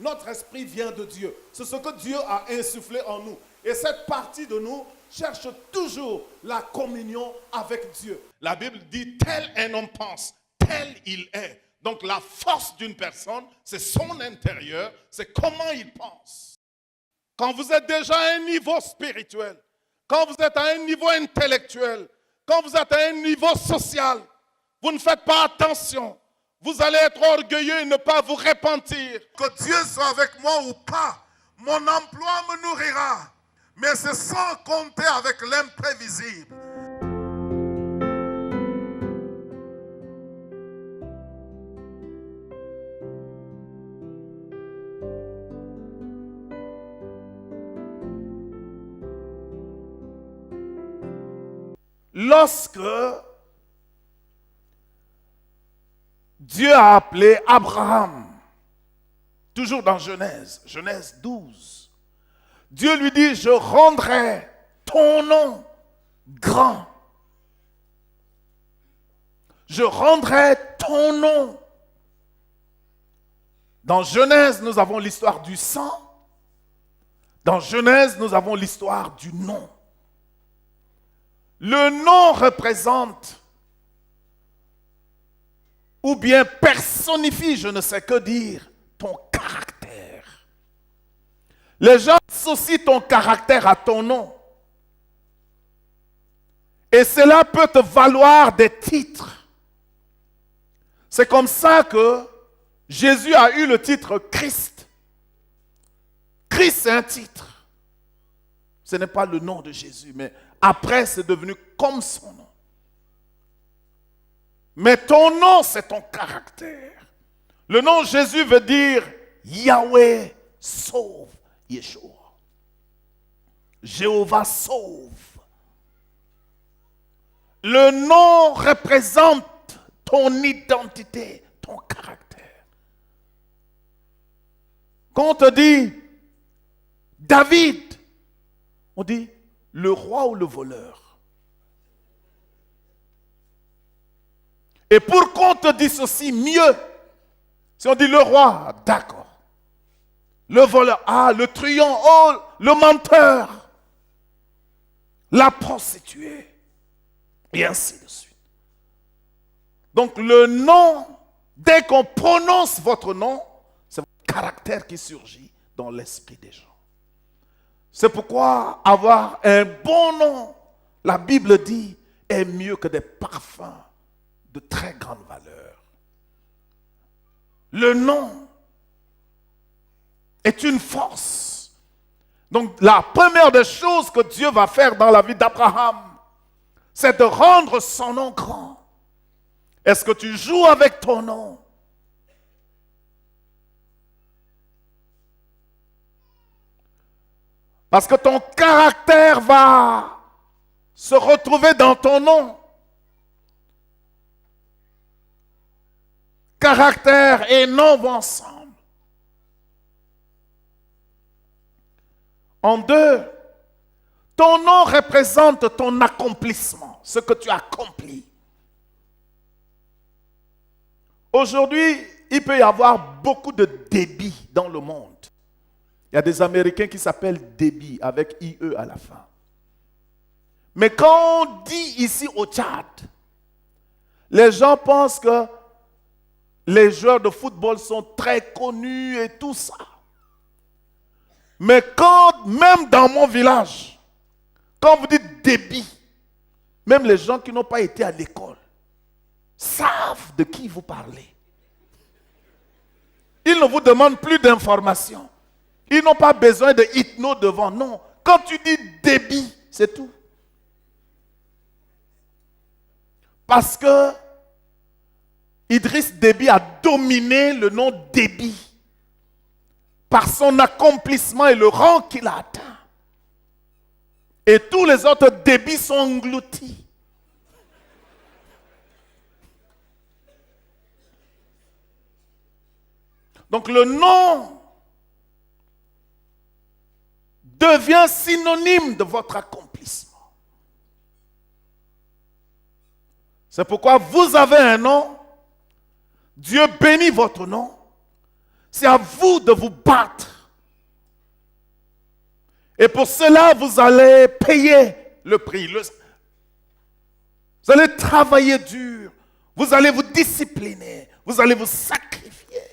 Notre esprit vient de Dieu. C'est ce que Dieu a insufflé en nous. Et cette partie de nous cherche toujours la communion avec Dieu. La Bible dit, tel un homme pense, tel il est. Donc la force d'une personne, c'est son intérieur, c'est comment il pense. Quand vous êtes déjà à un niveau spirituel, quand vous êtes à un niveau intellectuel, quand vous êtes à un niveau social, vous ne faites pas attention. Vous allez être orgueilleux et ne pas vous repentir. Que Dieu soit avec moi ou pas, mon emploi me nourrira. Mais c'est sans compter avec l'imprévisible. Lorsque Dieu a appelé Abraham, toujours dans Genèse 12, Dieu lui dit, je rendrai ton nom grand. Je rendrai ton nom. Dans Genèse, nous avons l'histoire du sang. Dans Genèse, nous avons l'histoire du nom. Le nom représente ou bien personnifie, je ne sais que dire, ton caractère. Les gens associent ton caractère à ton nom. Et cela peut te valoir des titres. C'est comme ça que Jésus a eu le titre Christ. Christ, c'est un titre. Ce n'est pas le nom de Jésus, mais après, c'est devenu comme son nom. Mais ton nom, c'est ton caractère. Le nom Jésus veut dire Yahweh sauve, Yeshua. Jéhovah sauve. Le nom représente ton identité, ton caractère. Quand on te dit David, on dit le roi ou le voleur. Et pour qu'on te dissocie mieux, si on dit le roi, d'accord. Le voleur, le truand, le menteur. La prostituée. Et ainsi de suite. Donc le nom, dès qu'on prononce votre nom, c'est votre caractère qui surgit dans l'esprit des gens. C'est pourquoi avoir un bon nom, la Bible dit, est mieux que des parfums de très grande valeur. Le nom est une force. Donc la première des choses que Dieu va faire dans la vie d'Abraham, c'est de rendre son nom grand. Est-ce que tu joues avec ton nom? Parce que ton caractère va se retrouver dans ton nom. Caractère et nom vont ensemble. En deux, ton nom représente ton accomplissement, ce que tu as accompli. Aujourd'hui, il peut y avoir beaucoup de débits dans le monde. Il y a des Américains qui s'appellent Déby avec IE à la fin. Mais quand on dit ici au Tchad, les gens pensent que les joueurs de football sont très connus et tout ça. Mais quand, même dans mon village, quand vous dites Déby, même les gens qui n'ont pas été à l'école savent de qui vous parlez. Ils ne vous demandent plus d'informations. Ils n'ont pas besoin de hypno devant. Non. Quand tu dis Déby, c'est tout. Parce que Idriss Déby a dominé le nom Déby par son accomplissement et le rang qu'il a atteint. Et tous les autres Débys sont engloutis. Donc le nom devient synonyme de votre accomplissement. C'est pourquoi vous avez un nom. Dieu bénit votre nom. C'est à vous de vous battre. Et pour cela, vous allez payer le prix. Vous allez travailler dur. Vous allez vous discipliner. Vous allez vous sacrifier.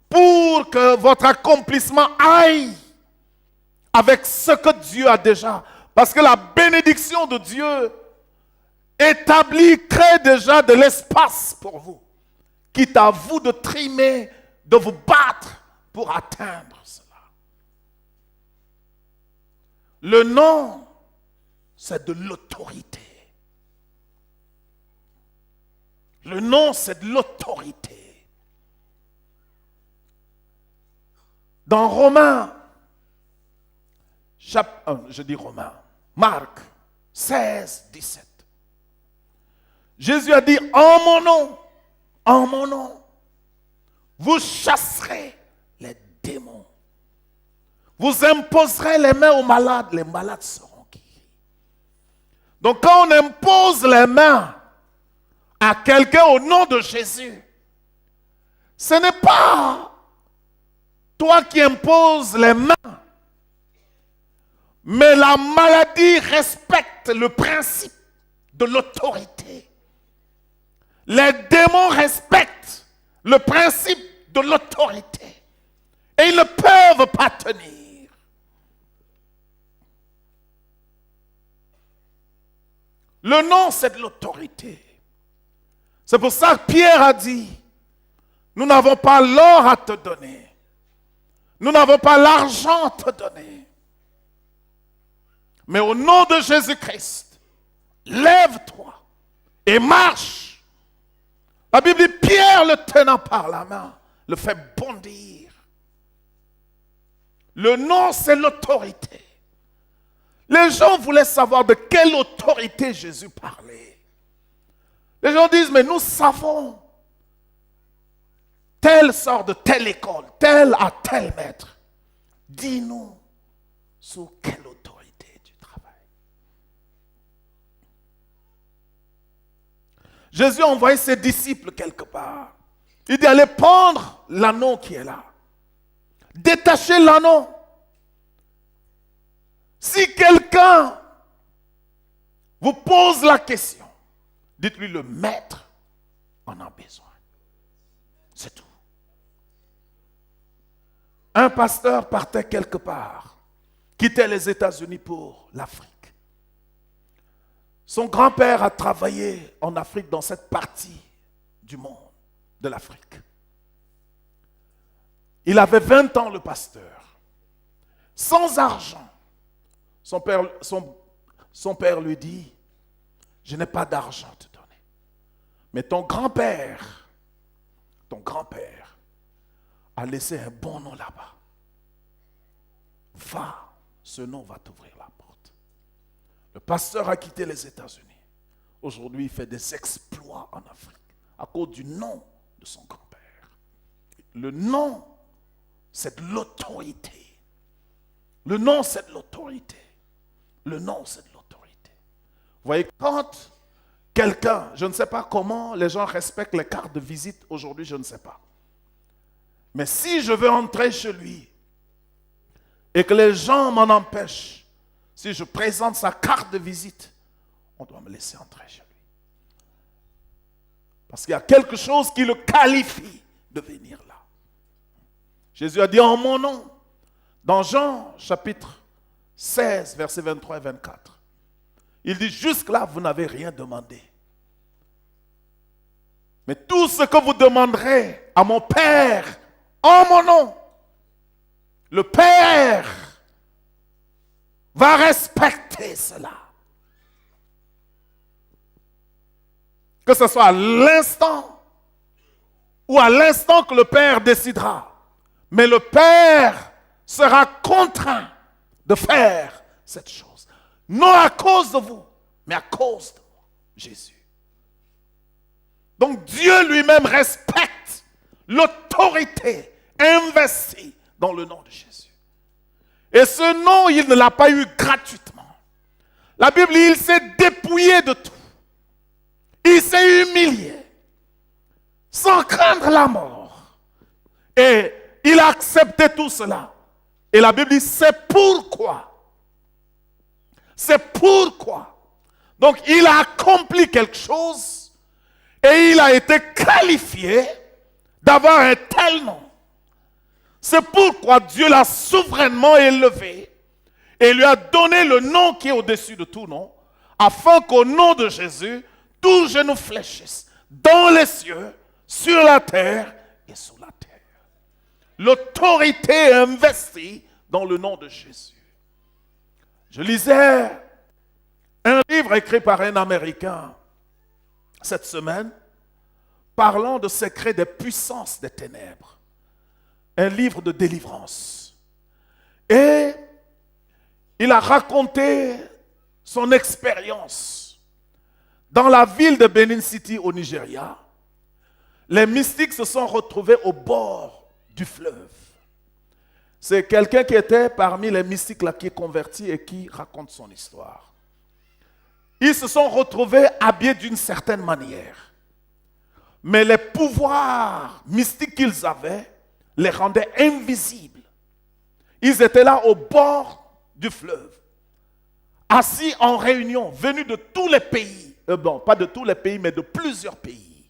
Pour que votre accomplissement aille avec ce que Dieu a déjà. Parce que la bénédiction de Dieu crée déjà de l'espace pour vous. Quitte à vous de trimer, de vous battre pour atteindre cela. Le nom, c'est de l'autorité. Le nom, c'est de l'autorité. Dans Romains, Marc 16, 17. Jésus a dit, en mon nom, vous chasserez les démons. Vous imposerez les mains aux malades seront guéris. Donc quand on impose les mains à quelqu'un au nom de Jésus, ce n'est pas toi qui imposes les mains, mais la maladie respecte le principe de l'autorité. Les démons respectent le principe de l'autorité. Et ils ne peuvent pas tenir. Le nom, c'est de l'autorité. C'est pour ça que Pierre a dit, nous n'avons pas l'or à te donner. Nous n'avons pas l'argent à te donner. Mais au nom de Jésus-Christ, lève-toi et marche. La Bible dit, Pierre le tenant par la main, le fait bondir. Le nom, c'est l'autorité. Les gens voulaient savoir de quelle autorité Jésus parlait. Les gens disent, mais nous savons, tel sort de telle école, tel à tel maître. Dis-nous, sous quelle autorité tu travailles. Jésus a envoyé ses disciples quelque part. Il dit, allez prendre l'anneau qui est là. Détachez l'anneau. Si quelqu'un vous pose la question, dites-lui, le maître en a besoin. C'est tout. Un pasteur partait quelque part, quittait les États-Unis pour l'Afrique. Son grand-père a travaillé en Afrique, dans cette partie du monde, de l'Afrique. Il avait 20 ans, le pasteur. Sans argent. Son père lui dit, je n'ai pas d'argent à te donner. Mais ton grand-père a laissé un bon nom là-bas. Va, ce nom va t'ouvrir la porte. Le pasteur a quitté les États-Unis. Aujourd'hui, il fait des exploits en Afrique à cause du nom de son grand-père. Le nom, c'est de l'autorité. Le nom, c'est de l'autorité. Le nom, c'est de l'autorité. Vous voyez, quand quelqu'un, je ne sais pas comment les gens respectent les cartes de visite aujourd'hui, je ne sais pas. Mais si je veux entrer chez lui et que les gens m'en empêchent, si je présente sa carte de visite, on doit me laisser entrer chez lui. Parce qu'il y a quelque chose qui le qualifie de venir là. Jésus a dit en mon nom, dans Jean chapitre 16, versets 23 et 24. Il dit, jusque-là, vous n'avez rien demandé. Mais tout ce que vous demanderez à mon Père, en mon nom, le Père va respecter cela. Que ce soit à l'instant ou à l'instant que le Père décidera. Mais le Père sera contraint de faire cette chose. Non à cause de vous, mais à cause de moi, Jésus. Donc Dieu lui-même respecte l'autorité investie dans le nom de Jésus. Et ce nom, il ne l'a pas eu gratuitement. La Bible dit, il s'est dépouillé de tout. Il s'est humilié, sans craindre la mort, Et il a accepté tout cela. Et la Bible dit, c'est pourquoi. C'est pourquoi. Donc il a accompli quelque chose et il a été qualifié d'avoir un tel nom. C'est pourquoi Dieu l'a souverainement élevé et lui a donné le nom qui est au-dessus de tout nom, afin qu'au nom de Jésus, tout genou fléchisse dans les cieux, sur la terre et sous la terre. L'autorité est investie dans le nom de Jésus. Je lisais un livre écrit par un Américain cette semaine, parlant de secrets des puissances des ténèbres. Un livre de délivrance. Et il a raconté son expérience. Dans la ville de Benin City au Nigeria, les mystiques se sont retrouvés au bord du fleuve. C'est quelqu'un qui était parmi les mystiques là, qui est converti et qui raconte son histoire. Ils se sont retrouvés habillés d'une certaine manière. Mais les pouvoirs mystiques qu'ils avaient les rendaient invisibles. Ils étaient là au bord du fleuve, assis en réunion, venus de tous les pays. Bon, pas de tous les pays, mais de plusieurs pays.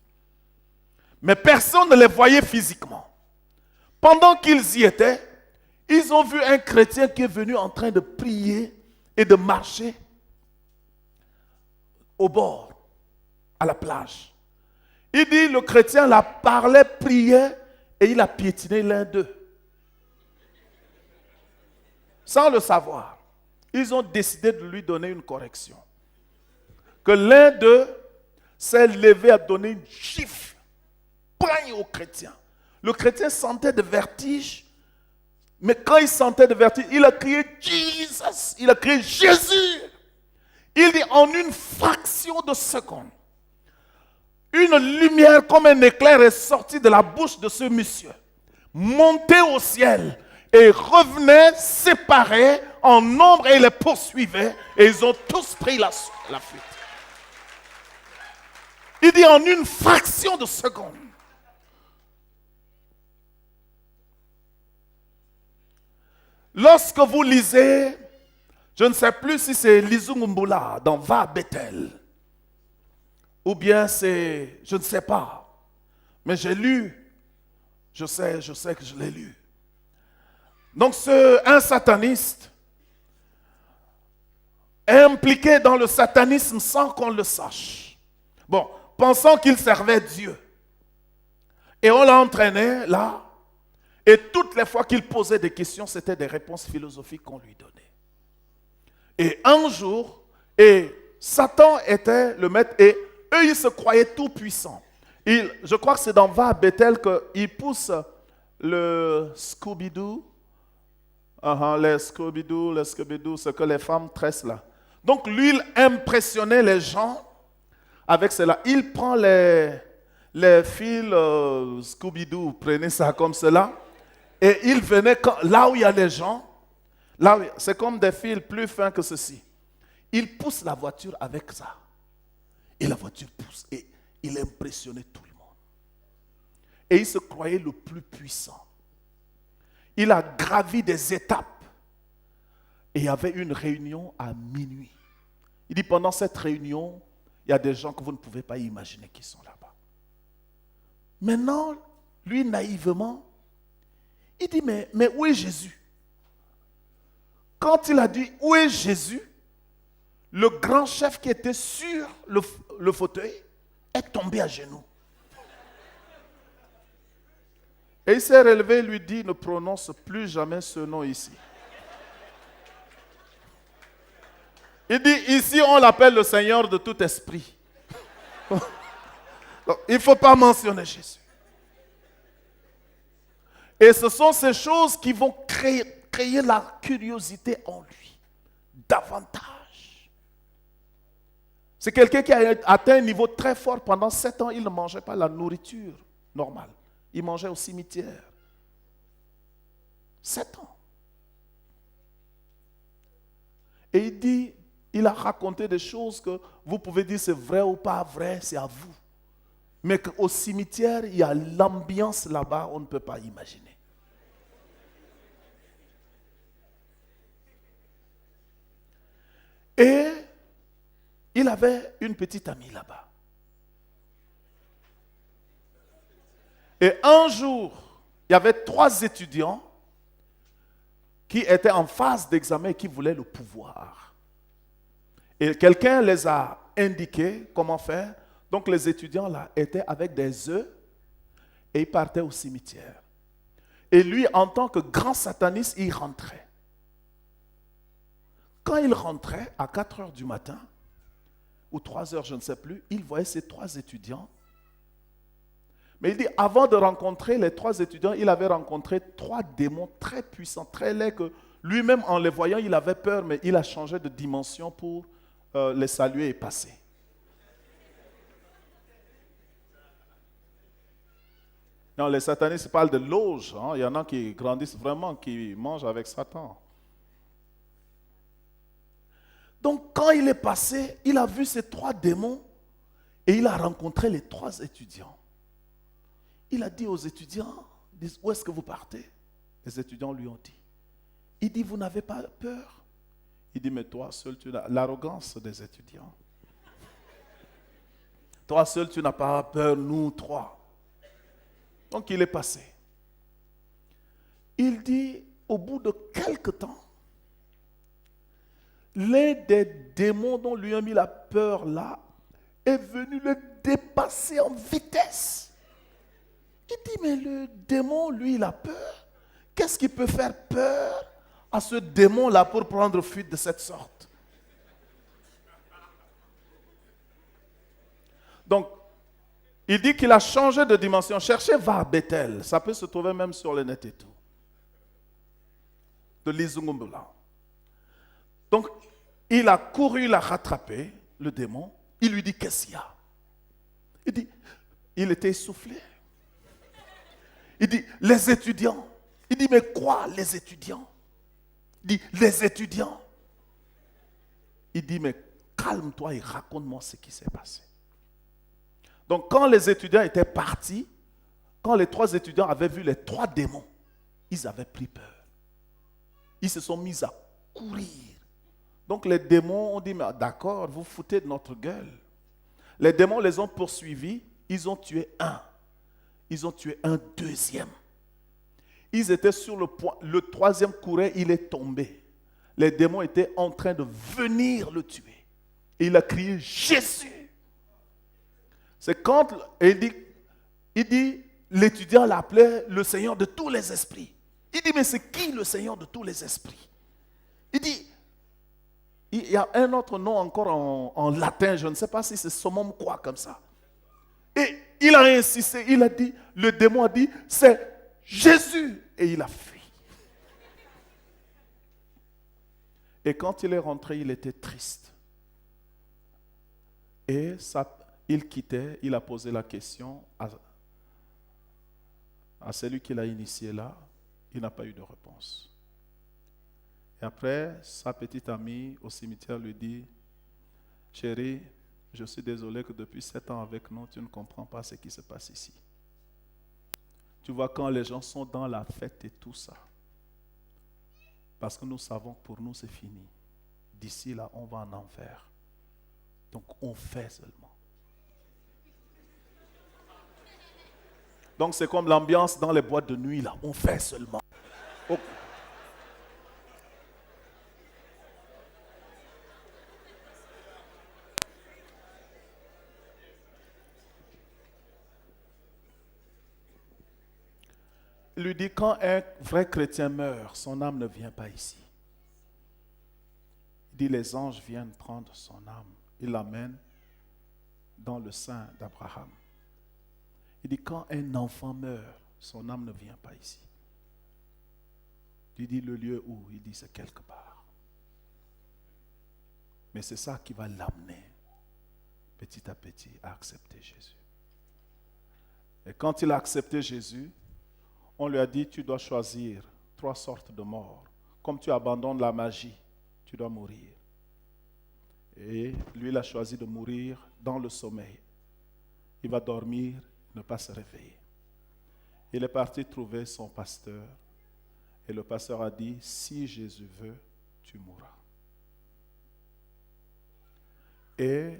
Mais personne ne les voyait physiquement. Pendant qu'ils y étaient, ils ont vu un chrétien qui est venu en train de prier et de marcher au bord, à la plage. Il dit, le chrétien là parlait, priait et il a piétiné l'un d'eux. Sans le savoir, ils ont décidé de lui donner une correction. Que l'un d'eux s'est levé à donner une gifle, poigne au chrétien. Le chrétien sentait de vertige, mais quand il sentait de vertige, il a crié Jesus, il a crié Jésus. Il dit en une fraction de seconde, une lumière comme un éclair est sortie de la bouche de ce monsieur, montait au ciel et revenait séparés en nombre et les poursuivait et ils ont tous pris la fuite. Il dit en une fraction de seconde. Lorsque vous lisez, je ne sais plus si c'est Lizungumbula dans Va à Bethel, ou bien c'est, je ne sais pas, mais j'ai lu, je sais que je l'ai lu. Donc un sataniste est impliqué dans le satanisme sans qu'on le sache. Bon, pensant qu'il servait Dieu. Et on l'a entraîné là. Et toutes les fois qu'il posait des questions, c'était des réponses philosophiques qu'on lui donnait. Et un jour, et Satan était le maître, et eux, ils se croyaient tout puissants. Je crois que c'est dans Va à Bethel qu'ils poussent le Scooby-Doo. Les Scooby-Doo, ce que les femmes tressent là. Donc lui, il impressionnait les gens avec cela. Il prend les fils Scooby-Doo, prenez ça comme cela. Et il venait là où il y a les gens, c'est comme des fils plus fins que ceci. Il pousse la voiture avec ça. Et la voiture pousse. Et il impressionnait tout le monde. Et il se croyait le plus puissant. Il a gravi des étapes. Et il y avait une réunion à minuit. Il dit, pendant cette réunion, il y a des gens que vous ne pouvez pas imaginer qui sont là-bas. Maintenant, lui, naïvement, il dit, mais où est Jésus? Quand il a dit, où est Jésus? Le grand chef qui était sur le fauteuil est tombé à genoux. Et il s'est relevé et lui dit, ne prononce plus jamais ce nom ici. Il dit, ici on l'appelle le Seigneur de tout esprit. Donc, il ne faut pas mentionner Jésus. Et ce sont ces choses qui vont créer la curiosité en lui, davantage. C'est quelqu'un qui a atteint un niveau très fort. Pendant 7 ans, il ne mangeait pas la nourriture normale. Il mangeait au cimetière. 7 ans. Et il dit, il a raconté des choses que vous pouvez dire c'est vrai ou pas vrai, c'est à vous. Mais qu'au cimetière, il y a l'ambiance là-bas, on ne peut pas imaginer. Et il avait une petite amie là-bas. Et un jour, il y avait 3 étudiants qui étaient en phase d'examen et qui voulaient le pouvoir. Et quelqu'un les a indiqué comment faire. Donc les étudiants là étaient avec des œufs et ils partaient au cimetière. Et lui, en tant que grand sataniste, il rentrait. Quand il rentrait à 4 heures du matin, ou 3 heures, je ne sais plus, il voyait ces 3 étudiants. Mais il dit, avant de rencontrer les 3 étudiants, il avait rencontré 3 démons très puissants, très laids, que lui-même, en les voyant, il avait peur, mais il a changé de dimension pour les saluer et passer. Non, les satanistes parlent de loge. Hein. Il y en a qui grandissent vraiment, qui mangent avec Satan. Donc, quand il est passé, il a vu ces 3 démons et il a rencontré les 3 étudiants. Il a dit aux étudiants, où est-ce que vous partez? Les étudiants lui ont dit. Il dit, vous n'avez pas peur? Il dit, mais toi seul, tu n'as l'arrogance des étudiants. Toi seul, tu n'as pas peur, nous 3. Donc, il est passé. Il dit, au bout de quelque temps, l'un des démons dont lui a mis la peur là est venu le dépasser en vitesse. Il dit, mais le démon, lui, il a peur. Qu'est-ce qui peut faire peur à ce démon-là pour prendre fuite de cette sorte? Donc, il dit qu'il a changé de dimension. Cherchez va à Bethel. Ça peut se trouver même sur le net et tout. De l'Izungumbula. Donc, il a couru, il a rattrapé le démon. Il lui dit, qu'est-ce qu'il y a? Il dit, il était essoufflé. Il dit, les étudiants. Il dit, mais quoi, les étudiants? Il dit, les étudiants. Il dit, mais calme-toi et raconte-moi ce qui s'est passé. Donc, quand les étudiants étaient partis, quand les 3 étudiants avaient vu les 3 démons, ils avaient pris peur. Ils se sont mis à courir. Donc, les démons ont dit, mais d'accord, vous foutez de notre gueule. Les démons les ont poursuivis, ils ont tué un. Ils ont tué un deuxième. Ils étaient sur le point, le 3e courait, il est tombé. Les démons étaient en train de venir le tuer. Et il a crié, Jésus! C'est quand, il dit, l'étudiant l'appelait le Seigneur de tous les esprits. Il dit, mais c'est qui le Seigneur de tous les esprits? Il dit, il y a un autre nom encore en latin, je ne sais pas si c'est summum quoi comme ça. Et il a insisté, il a dit, le démon a dit, c'est Jésus. Et il a fui. Et quand il est rentré, il était triste. Et il quittait, il a posé la question à celui qui l'a initié là. Il n'a pas eu de réponse. Et après, sa petite amie au cimetière lui dit, chérie, je suis désolé que depuis 7 ans avec nous, tu ne comprends pas ce qui se passe ici. Tu vois, quand les gens sont dans la fête et tout ça, parce que nous savons que pour nous c'est fini. D'ici là, on va en enfer. Donc on fait seulement. Donc c'est comme l'ambiance dans les boîtes de nuit là, on fait seulement. Oh. Il lui dit, quand un vrai chrétien meurt, son âme ne vient pas ici. Il dit, les anges viennent prendre son âme. Ils l'amènent dans le sein d'Abraham. Il dit, quand un enfant meurt, son âme ne vient pas ici. Il dit, le lieu où? Il dit, c'est quelque part. Mais c'est ça qui va l'amener, petit à petit, à accepter Jésus. Et quand il a accepté Jésus, on lui a dit, tu dois choisir 3 sortes de morts. Comme tu abandonnes la magie, tu dois mourir. Et lui, il a choisi de mourir dans le sommeil. Il va dormir ne pas se réveiller. Il est parti trouver son pasteur et le pasteur a dit, si Jésus veut, tu mourras. Et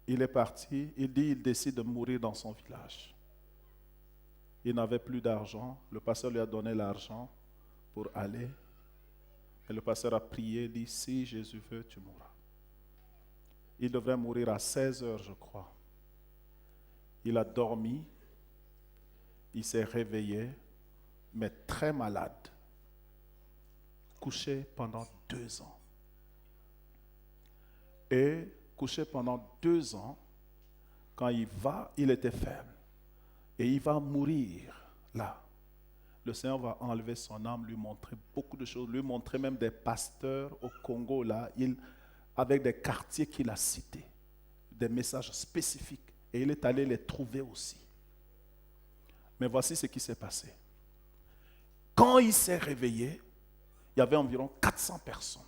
il est parti, il décide de mourir dans son village. Il n'avait plus d'argent, le pasteur lui a donné l'argent pour aller. Et le pasteur a prié, dit, si Jésus veut, tu mourras. Il devrait mourir à 16 heures, je crois. Il a dormi, il s'est réveillé, mais très malade, couché pendant 2 ans. Et couché pendant 2 ans, quand il était faible, et il va mourir là. Le Seigneur va enlever son âme, lui montrer beaucoup de choses, lui montrer même des pasteurs au Congo là, avec des quartiers qu'il a cités, des messages spécifiques. Et il est allé les trouver aussi. Mais voici ce qui s'est passé. Quand il s'est réveillé, il y avait environ 400 personnes.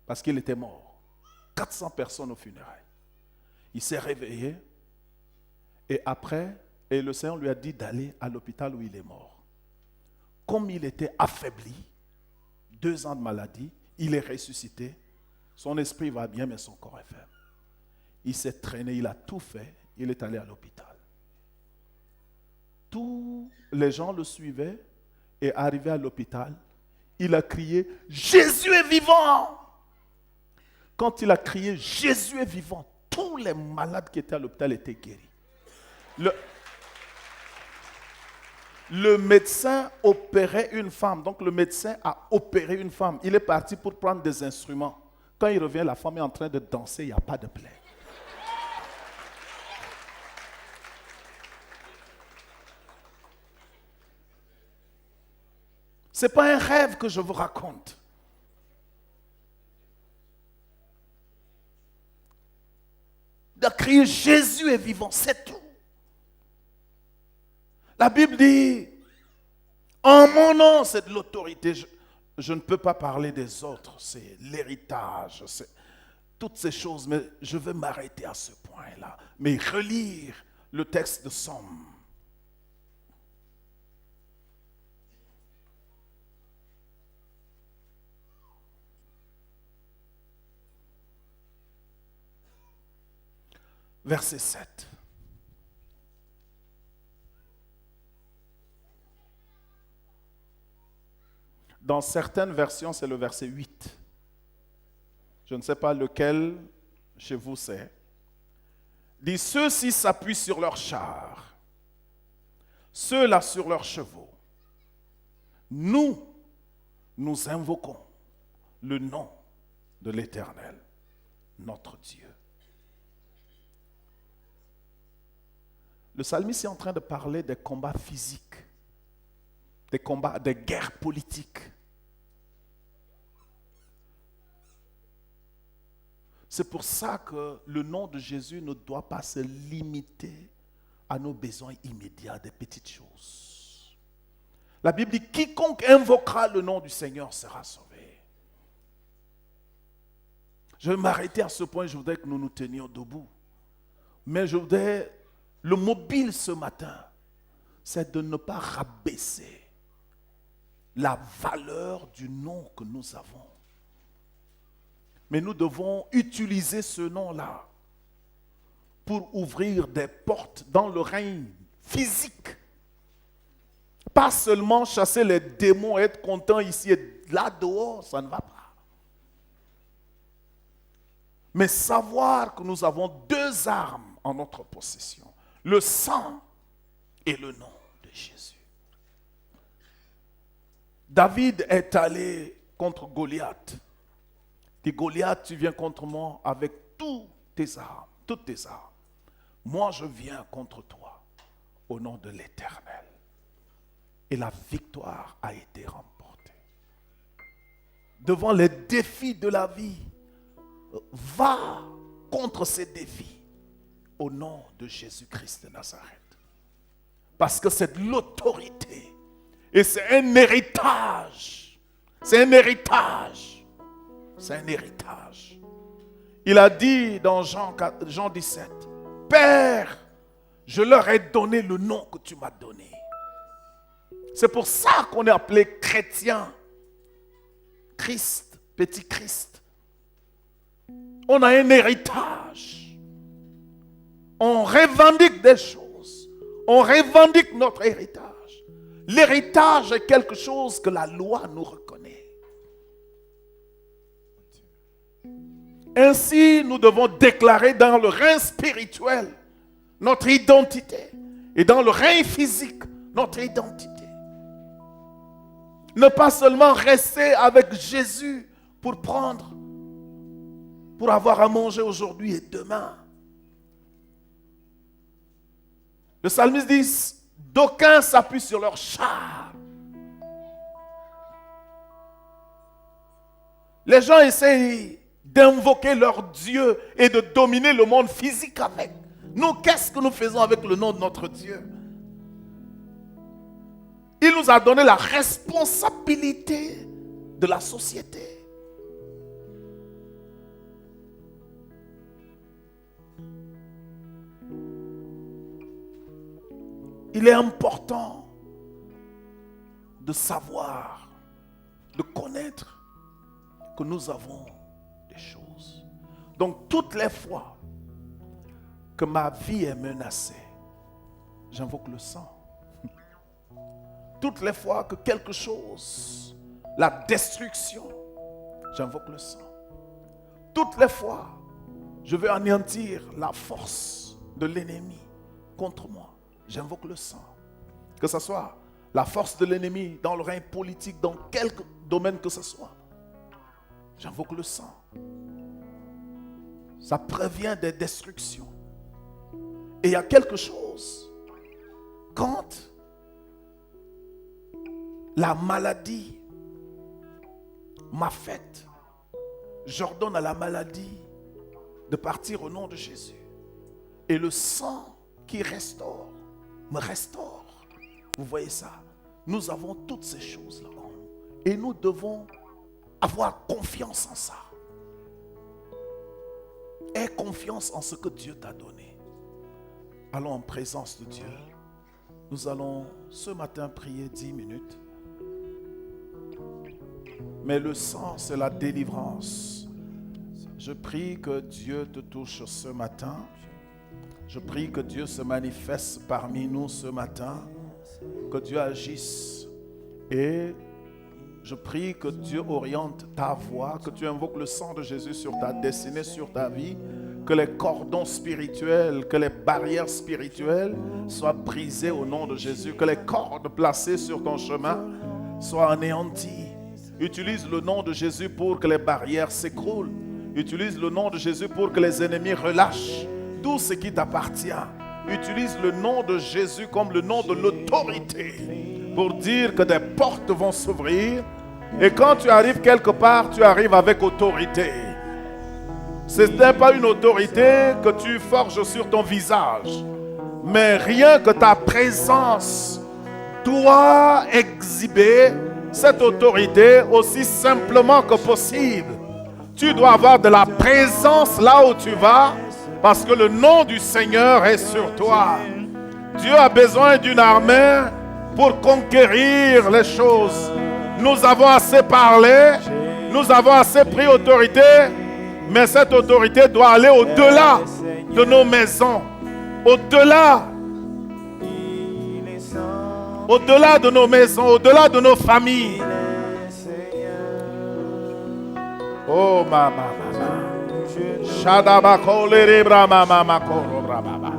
Parce qu'il était mort. 400 personnes aux funérailles. Il s'est réveillé. Et après, le Seigneur lui a dit d'aller à l'hôpital où il est mort. Comme il était affaibli, 2 ans de maladie, il est ressuscité. Son esprit va bien, mais son corps est faible. Il s'est traîné, il a tout fait. Il est allé à l'hôpital. Tous les gens le suivaient et arrivé à l'hôpital, il a crié « Jésus est vivant !» Quand il a crié « Jésus est vivant !», tous les malades qui étaient à l'hôpital étaient guéris. Le médecin opérait une femme. Donc le médecin a opéré une femme. Il est parti pour prendre des instruments. Quand il revient, la femme est en train de danser, il n'y a pas de plaie. Ce n'est pas un rêve que je vous raconte. De crier Jésus est vivant, c'est tout. La Bible dit, en mon nom, c'est de l'autorité. Je ne peux pas parler des autres, c'est l'héritage, c'est toutes ces choses, mais je vais m'arrêter à ce point-là. Mais relire le texte de Somme. Verset 7. Dans certaines versions, c'est le verset 8. Je ne sais pas lequel chez vous c'est. Dit, ceux-ci s'appuient sur leurs chars, ceux-là sur leurs chevaux. Nous invoquons le nom de l'Éternel, notre Dieu. Le psalmiste est en train de parler des combats physiques, des combats, des guerres politiques. C'est pour ça que le nom de Jésus ne doit pas se limiter à nos besoins immédiats, des petites choses. La Bible dit, quiconque invoquera le nom du Seigneur sera sauvé. Je vais m'arrêter à ce point, je voudrais que nous nous tenions debout. Mais je voudrais, le mobile ce matin, c'est de ne pas rabaisser la valeur du nom que nous avons. Mais nous devons utiliser ce nom-là pour ouvrir des portes dans le règne physique. Pas seulement chasser les démons, être content ici et là dehors, ça ne va pas. Mais savoir que nous avons 2 armes en notre possession. Le sang et le nom de Jésus. David est allé contre Goliath. Il dit, Goliath, tu viens contre moi avec toutes tes armes. Moi, je viens contre toi au nom de l'Éternel. Et la victoire a été remportée. Devant les défis de la vie, va contre ces défis au nom de Jésus-Christ de Nazareth. Parce que c'est de l'autorité. Et c'est un héritage. C'est un héritage. C'est un héritage. Il a dit dans Jean 17, Père, Je leur ai donné le nom que tu m'as donné. C'est pour ça qu'on est appelé chrétien. Christ, petit Christ. On a un héritage. On revendique des choses. On revendique notre héritage. L'héritage est quelque chose que la loi nous reconnaît. Ainsi, nous devons déclarer dans le règne spirituel notre identité et dans le règne physique notre identité. Ne pas seulement rester avec Jésus pour avoir à manger aujourd'hui et demain. Le psalmiste dit, d'aucuns s'appuient sur leur char. Les gens essayent d'invoquer leur Dieu et de dominer le monde physique avec. Nous, qu'est-ce que nous faisons avec le nom de notre Dieu? Il nous a donné la responsabilité de la société. Il est important de savoir, de connaître que nous avons des choses. Donc, toutes les fois que ma vie est menacée, j'invoque le sang. Toutes les fois que quelque chose, la destruction, j'invoque le sang. Toutes les fois, je veux anéantir la force de l'ennemi contre moi, j'invoque le sang. Que ce soit la force de l'ennemi dans le règne politique, dans quelque domaine que ce soit, j'invoque le sang. Ça prévient des destructions. Et il y a quelque chose, quand la maladie m'a faite, j'ordonne à la maladie de partir au nom de Jésus. Et le sang qui restaure, me restaure. Vous voyez ça? Nous avons toutes ces choses-là en nous. Et nous devons avoir confiance en ça. Aie confiance en ce que Dieu t'a donné. Allons en présence de Dieu. Nous allons ce matin prier 10 minutes. Mais le sang, c'est la délivrance. Je prie que Dieu te touche ce matin. Je prie que Dieu se manifeste parmi nous ce matin. Que Dieu agisse. Et je prie que Dieu oriente ta voix. Que tu invoques le sang de Jésus sur ta destinée, sur ta vie. Que les cordons spirituels, que les barrières spirituelles soient brisées au nom de Jésus. Que les cordes placées sur ton chemin soient anéanties. Utilise le nom de Jésus pour que les barrières s'écroulent. Utilise le nom de Jésus pour que les ennemis relâchent tout ce qui t'appartient. Utilise le nom de Jésus comme le nom de l'autorité pour dire que des portes vont s'ouvrir. Et quand tu arrives quelque part, tu arrives avec autorité. Ce n'est pas une autorité que tu forges sur ton visage, mais rien que ta présence doit exhiber cette autorité aussi simplement que possible. Tu dois avoir de la présence là où tu vas, parce que le nom du Seigneur est sur toi. Dieu a besoin d'une armée pour conquérir les choses. Nous avons assez parlé, nous avons assez pris autorité, mais cette autorité doit aller au-delà de nos maisons, au-delà de nos maisons, au-delà de nos familles. Oh mama, Shadabako le rebra mama makoro brababa.